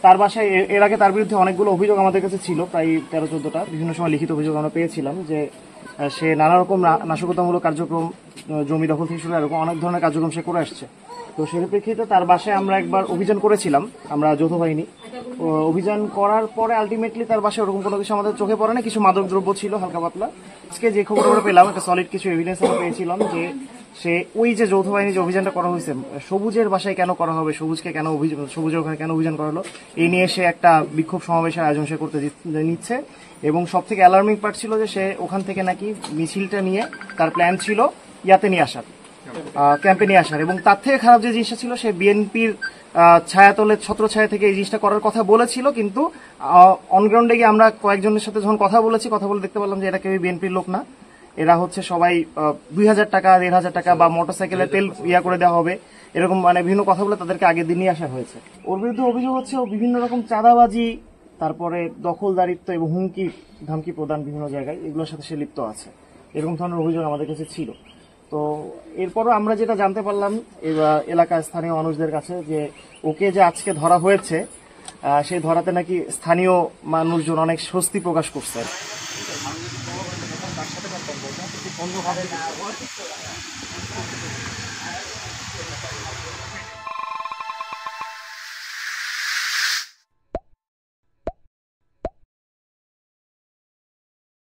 তার বাসায় এর আগে তার বিরুদ্ধে অনেকগুলো অভিযোগ আমাদের কাছে ছিল, প্রায় 13-14টা বিভিন্ন সময় লিখিত অভিযোগ আমরা পেয়েছিলাম যে সে নানা রকম নাশকতামূলক কার্যক্রম, জমি দখল থেকে শুরু এরকম অনেক ধরনের কার্যক্রম সে করে আসছে। তো সেই প্রেক্ষিতে তার বাসায় আমরা একবার অভিযান করেছিলাম, আমরা যৌথ বাহিনী অভিযান করার পরে আলটিমেটলি তার বাসায় ওরকম কোনো কিছু আমাদের চোখে পড়ে না। কিছু মাদক দ্রব্য ছিল হালকা পাতলা। আজকে যে খবর আমরা পেলাম, একটা সলিড কিছু এভিডেন্স আমরা পেয়েছিলাম যে সে ওই যে যৌথ বাহিনী যে অভিযানটা করা হয়েছে সবুজের বাসায় কেন করা হবে, সবুজকে কেন সবুজের ওখানে কেন অভিযান করা হলো, এই নিয়ে সে একটা বিক্ষোভ সমাবেশের আয়োজন সে করতে নিচ্ছে। এবং সব থেকে অ্যালার্মিং পার্ট ছিল যে সে ওখান থেকে নাকি মিছিলটা নিয়ে তার প্ল্যান ছিল ইয়াতে নিয়ে আসার, ক্যাম্পে নিয়ে আসার। এবং তার থেকে খারাপ যে জিনিসটা ছিল, সে বিএনপির ছায়াতলে ছত্রছায়া থেকে এই জিনিসটা করার কথা বলেছিল, কিন্তু অনগ্রাউন্ডে গিয়ে আমরা কয়েকজনের সাথে যখন কথা বলে দেখতে পারলাম যে এটা কেউ বিএনপির লোক না, এরা হচ্ছে সবাই 2000 টাকা 1500 টাকা বা মোটরসাইকেলের তেল করে দেওয়া হবে এরকম মানে বিভিন্ন কথা বলে তাদেরকে আগের দিন নিয়ে আসা হয়েছে। ওর বিরুদ্ধে অভিযোগ হচ্ছে ও বিভিন্ন রকম চাঁদাবাজি, তারপরে দখলদারিত্ব এবং হুমকি ধামকি প্রদান বিভিন্ন জায়গায়, এগুলোর সাথে সে লিপ্ত আছে, এরকম ধরনের অভিযোগ আমাদের কাছে ছিল। তো এরপরও আমরা যেটা জানতে পারলাম এলাকার স্থানীয় মানুষদের কাছে যে ওকে যে আজকে ধরা হয়েছে, সেই ধরাতে নাকি স্থানীয় মানুষজন অনেক স্বস্তি প্রকাশ করছে।